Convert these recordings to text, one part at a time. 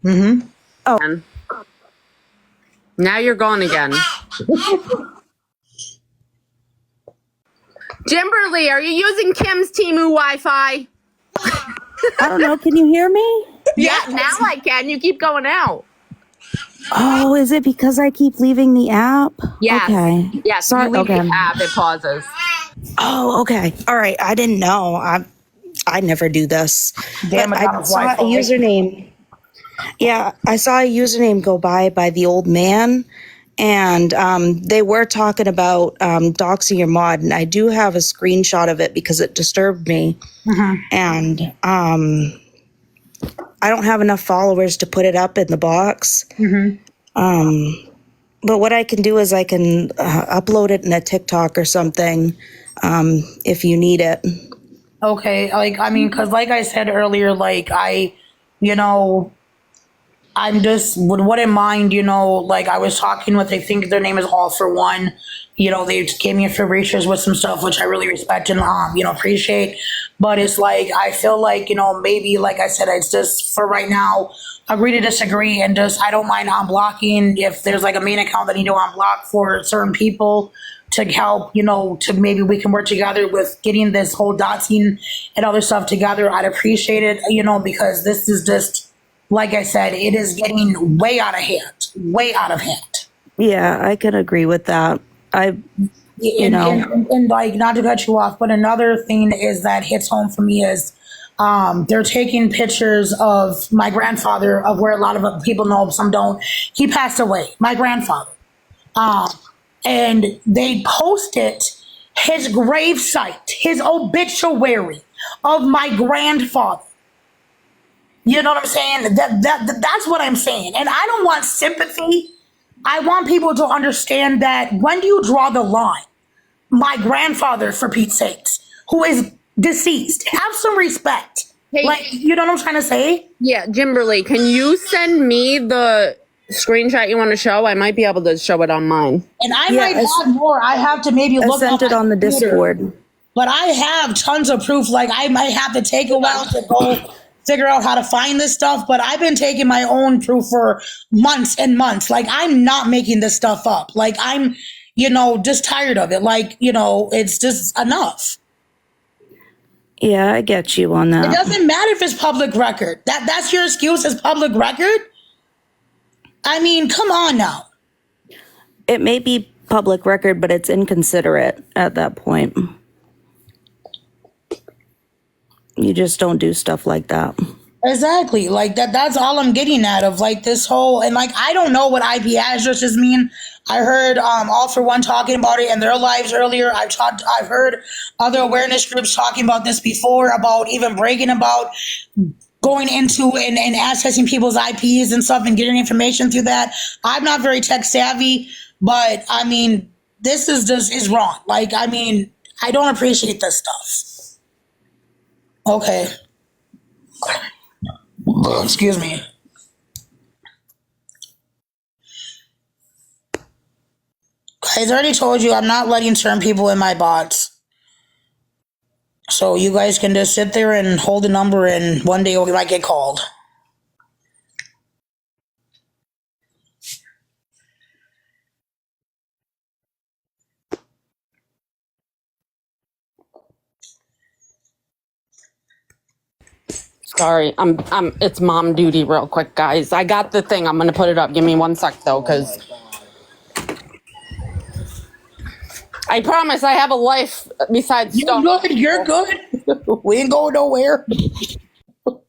Mm-hmm. And now you're gone again. Kimberly, are you using Kim's Temu Wi-Fi? I don't know. Can you hear me? Yeah, now I can. You keep going out. Oh, is it because I keep leaving the app? Yes. Okay. Yes. Sorry. You leave Okay. the app, it pauses. Oh, okay. All right. I didn't know. I never do this. Damn it, I saw a username. Yeah, I saw a username go by the old man, and they were talking about doxing your mod, and I do have a screenshot of it because it disturbed me. And I don't have enough followers to put it up in the box. But what I can do is I can upload it in a TikTok or something if you need it. Okay, like, I mean, because like I said earlier, like, I'm just wouldn't mind, like I was talking with, I think their name is All for One. They gave me information with some stuff, which I really respect and, appreciate. But it's like, I feel like, maybe, like I said, it's just for right now, agree to disagree, and just, I don't mind unblocking if there's like a main account that you need to unblock for certain people to help, to maybe we can work together with getting this whole doxing and other stuff together. I'd appreciate it, because this is just, like I said, it is getting way out of hand, way out of hand. Yeah, I can agree with that. And like, not to cut you off, but another thing is that hits home for me is they're taking pictures of my grandfather, of where a lot of people know, some don't. He passed away, my grandfather. And they posted his gravesite, his obituary of my grandfather. You know what I'm saying? That's what I'm saying. And I don't want sympathy. I want people to understand that when do you draw the line? My grandfather, for Pete's sakes, who is deceased, have some respect. Hey. Like, you know what I'm trying to say? Yeah, Kimberly, can you send me the screenshot you want to show? I might be able to show it on mine. And I might have more. I have to maybe look sent it on the computer. Discord. But I have tons of proof. Like, I might have to take a while to go figure out how to find this stuff, but I've been taking my own proof for months and months. Like, I'm not making this stuff up. Like, I'm, just tired of it. Like, it's just enough. Yeah, I get you on that. It doesn't matter if it's public record. That's your excuse, as public record? I mean, come on now. It may be public record, but it's inconsiderate at that point. You just don't do stuff like that. Exactly. Like that's all I'm getting at, of like this whole, and like, I don't know what IP addresses mean. I heard All for One talking about it in their lives earlier. I've heard other awareness groups talking about this before, about even bragging about going into and accessing people's IPs and stuff and getting information through that. I'm not very tech savvy, but I mean, this is wrong. Like, I mean, I don't appreciate this stuff. Okay. Excuse me. Guys, I already told you I'm not letting certain people in my bots. So you guys can just sit there and hold a number, and one day we might get called. Sorry, it's mom duty real quick, guys. I got the thing. I'm going to put it up. Give me 1 sec, though, because I promise I have a life besides stuff. You're good. We ain't going nowhere. All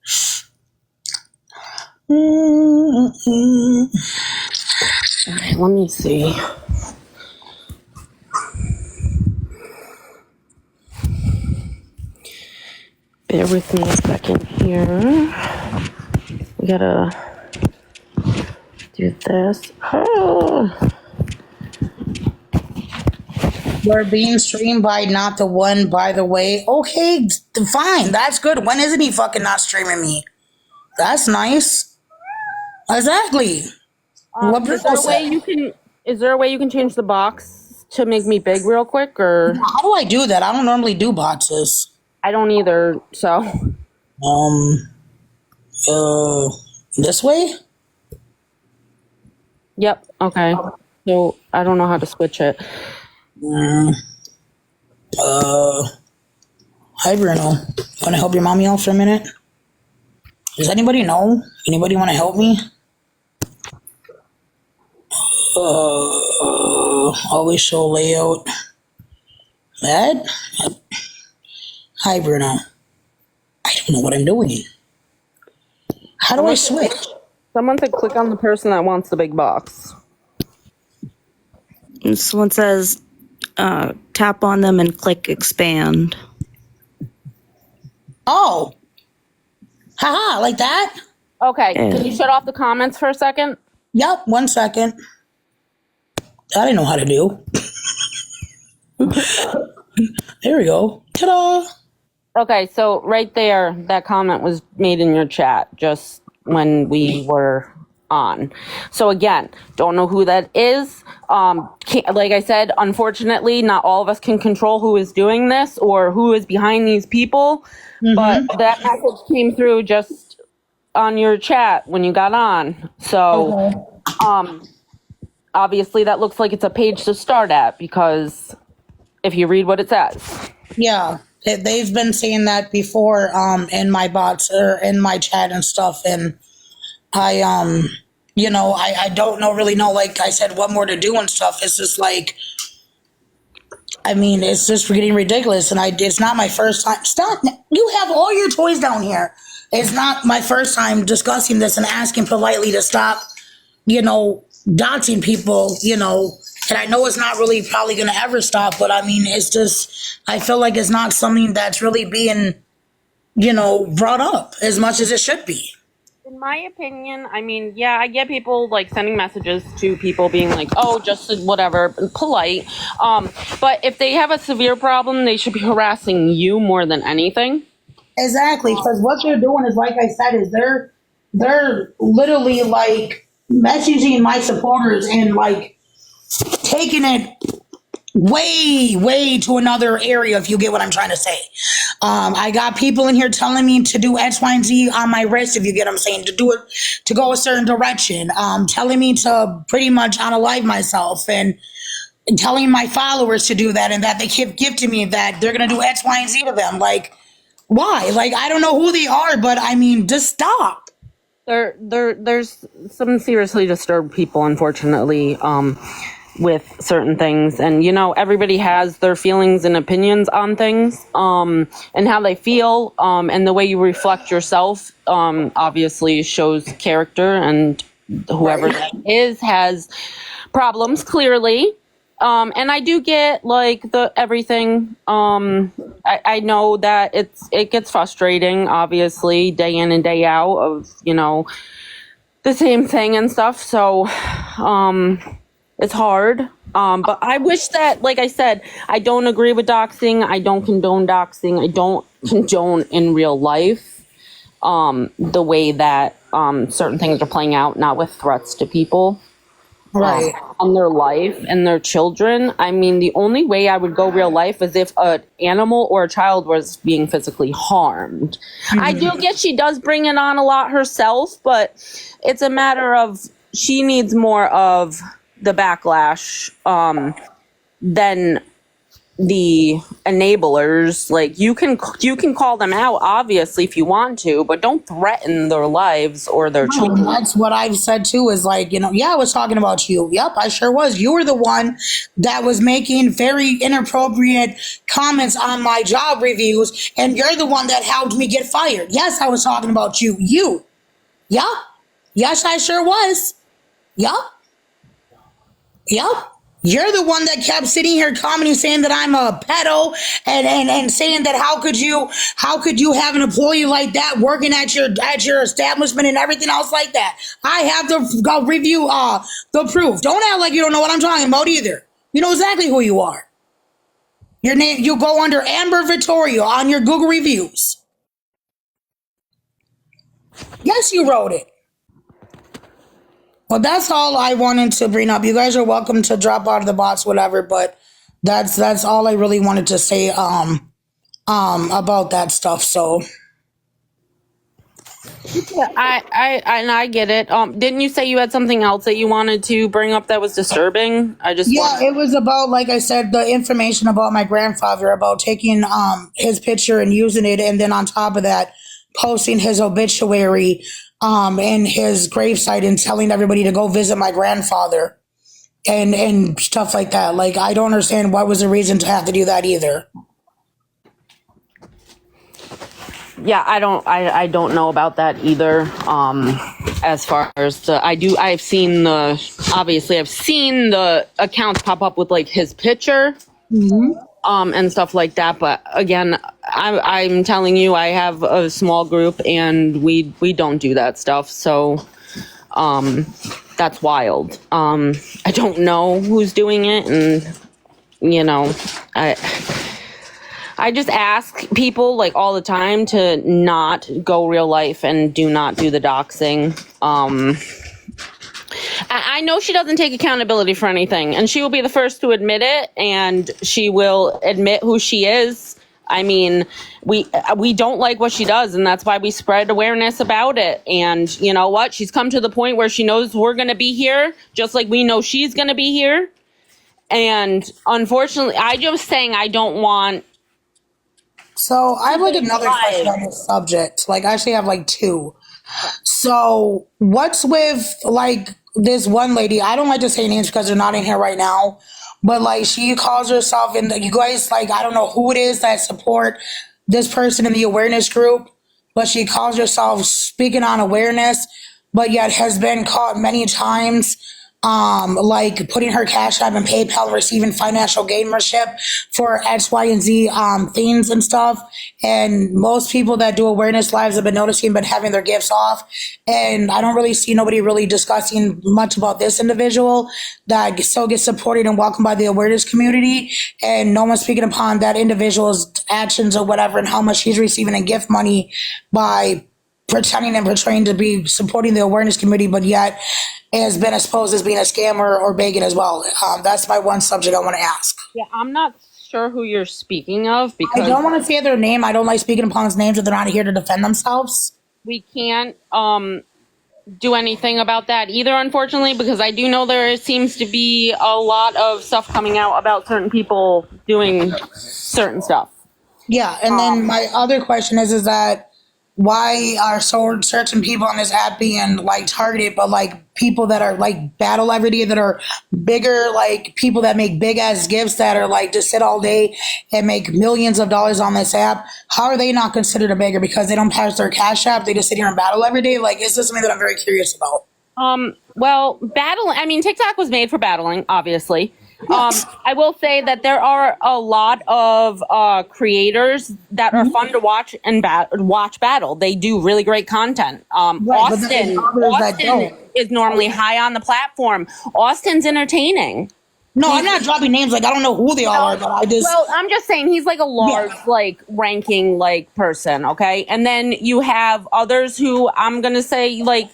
right, let me see. Bear with me a second here. We gotta do this. Oh. We're being streamed by Not the One, by the way. Okay, fine. That's good. When isn't he fucking not streaming me? That's nice. Exactly. What Is there a way you can change the box to make me big real quick, or how do I do that? I don't normally do boxes. I don't either, so This way? Yep. Okay. So I don't know how to switch it. Hi, Bruno. Want to help your mommy out for a minute? Does anybody know? Anybody want to help me? Always show layout. That? Hi, Bruno. I don't know what I'm doing. How do I switch? Someone said click on the person that wants the big box. And someone says, tap on them and click expand. Oh. Haha, like that? Okay. Can you shut off the comments for a second? Yep, 1 second. I didn't know how to do. There we go. Ta-da! Okay, so right there, that comment was made in your chat just when we were on. So again, don't know who that is. Like I said, unfortunately, not all of us can control who is doing this or who is behind these people. But that message came through just on your chat when you got on. So, obviously that looks like it's a page to start at because if you read what it says. Yeah, they've been saying that before in my bots or in my chat and stuff, and I I don't really know, like I said, what more to do and stuff. It's just like, I mean, it's just getting ridiculous, and it's not my first time. Stop! You have all your toys down here. It's not my first time discussing this and asking politely to stop, doxing people, and I know it's not really probably going to ever stop, but I mean, it's just, I feel like it's not something that's really being, brought up as much as it should be. In my opinion, I mean, yeah, I get people like sending messages to people being like, oh, just whatever, polite. But if they have a severe problem, they should be harassing you more than anything. Exactly, because what they're doing is, like I said, is they're literally like messaging my supporters and like taking it way to another area, if you get what I'm trying to say. I got people in here telling me to do X, Y, and Z on my wrist, if you get what I'm saying, to do it, to go a certain direction, telling me to pretty much unalive myself and telling my followers to do that, and that they keep gifting me that they're going to do X, Y, and Z to them. Like, why? Like, I don't know who they are, but I mean, just stop. There's some seriously disturbed people, unfortunately, with certain things, and everybody has their feelings and opinions on things, and how they feel, and the way you reflect yourself, obviously shows character, and whoever that is has problems, clearly. And I do get like the everything. I know that it gets frustrating, obviously, day in and day out of the same thing and stuff. So it's hard. But I wish that, like I said, I don't agree with doxing. I don't condone doxing. I don't condone in real life the way that certain things are playing out, not with threats to people. Right. On their life and their children. I mean, the only way I would go real life is if an animal or a child was being physically harmed. I do get she does bring it on a lot herself, but it's a matter of she needs more of the backlash than the enablers. Like, you can call them out, obviously, if you want to, but don't threaten their lives or their children. That's what I've said too, is like, I was talking about you. Yep, I sure was. You were the one that was making very inappropriate comments on my job reviews, and you're the one that helped me get fired. Yes, I was talking about you. Yep. Yes, I sure was. Yep. You're the one that kept sitting here commenting, saying that I'm a pedo, and saying that how could you have an employee like that working at your establishment and everything else like that. I have the review, the proof. Don't act like you don't know what I'm talking about either. You know exactly who you are. Your name, you go under Amber Vittorio on your Google reviews. Yes, you wrote it. Well, that's all I wanted to bring up. You guys are welcome to drop out of the box, whatever, but that's all I really wanted to say about that stuff. So I get it. Didn't you say you had something else that you wanted to bring up that was disturbing? I just Yeah, want. it was about, like I said, the information about my grandfather, about taking his picture and using it, and then on top of that, posting his obituary in his gravesite and telling everybody to go visit my grandfather and stuff like that. Like, I don't understand what was the reason to have to do that either. Yeah, I don't know about that either. As far as I've seen the accounts pop up with like his picture, and stuff like that. But again, I'm telling you, I have a small group and we don't do that stuff. So, that's wild. I don't know who's doing it, and you know, I just ask people like all the time to not go real life and do not do the doxing. I know she doesn't take accountability for anything, and she will be the first to admit it, and she will admit who she is. I mean, we don't like what she does, and that's why we spread awareness about it. And you know what? She's come to the point where she knows we're going to be here, just like we know she's going to be here. And unfortunately, I just saying I don't want. So I have like another question on this subject. Like, I actually have like two. So what's with like this one lady? I don't like to say names because they're not in here right now, but like she calls herself, and you guys, like, I don't know who it is that support this person in the awareness group, but she calls herself speaking on awareness, but yet has been caught many times like putting her cash app and PayPal and receiving financial gainmanship for X, Y, and Z things and stuff. And most people that do awareness lives have been noticing, been having their gifts off. And I don't really see nobody really discussing much about this individual that still gets supported and welcomed by the awareness community. And no one's speaking upon that individual's actions or whatever, and how much he's receiving in gift money by pretending and portraying to be supporting the awareness community, but yet has been exposed as being a scammer or begging as well. That's my one subject I want to ask. Yeah, I'm not sure who you're speaking of I because don't want to say their name. I don't like speaking upon names if they're not here to defend themselves. we can't do anything about that either, unfortunately, because I do know there seems to be a lot of stuff coming out about certain people doing certain stuff. Yeah, and then my other question is that why are certain people on this app being like targeted, but like people that are like battle every day, that are bigger, like people that make big ass gifts, that are like just sit all day and make millions of dollars on this app, how are they not considered a beggar because they don't pass their cash app? They just sit here and battle every day. Like, is this something that I'm very curious about? Well, I mean, TikTok was made for battling, obviously. I will say that there are a lot of creators that are fun to watch and watch battle. They do really great content. But then there's others that don't. Is normally high on the platform. Austin's entertaining. No, I'm not dropping names. Like, I don't know who they all are, but I just. Well, I'm just saying he's like a large, like ranking, like person. Okay. And then you have others who I'm going to say, like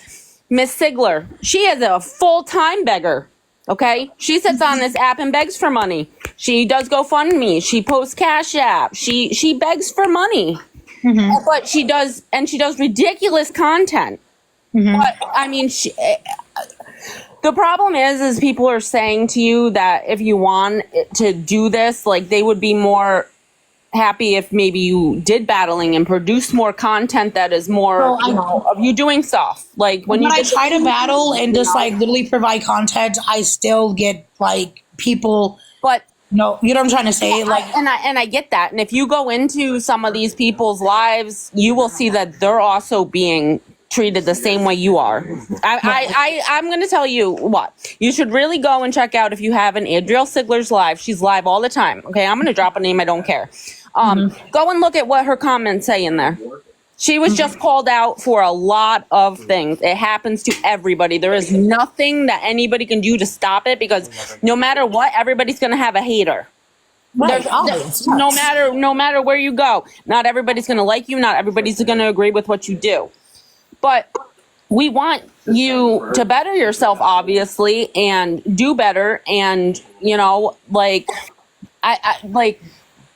Miss Sigler. She is a full-time beggar. Okay. She sits on this app and begs for money. She does GoFundMe. She posts Cash App. She begs for money. But she does ridiculous content. But I mean, the problem is people are saying to you that if you want to do this, like they would be more happy if maybe you did battling and produce more content that is more of you doing stuff. Like when I try to battle and just like literally provide content, I still get like people. But no, you know what I'm trying to say? Like, and I get that. And if you go into some of these people's lives, you will see that they're also being treated the same way you are. I'm going to tell you what. You should really go and check out if you haven't Adrielle Sigler's live. She's live all the time. Okay, I'm going to drop a name. I don't care. Go and look at what her comments say in there. She was just called out for a lot of things. It happens to everybody. There is nothing that anybody can do to stop it because no matter what, everybody's going to have a hater. right, No matter where you go, not everybody's going to like you. Not everybody's going to agree with what you do. But we want you to better yourself, obviously, and do better. And, like, I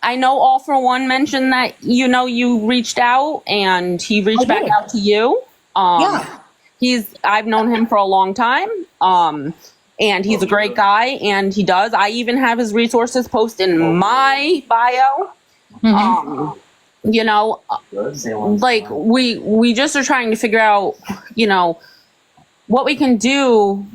I know All for One mentioned that, you reached out and he reached back did. out to you. Yeah. I've known him for a long time. And he's a great guy, and I even have his resources posted in my bio. Like we just are trying to figure out, what we can do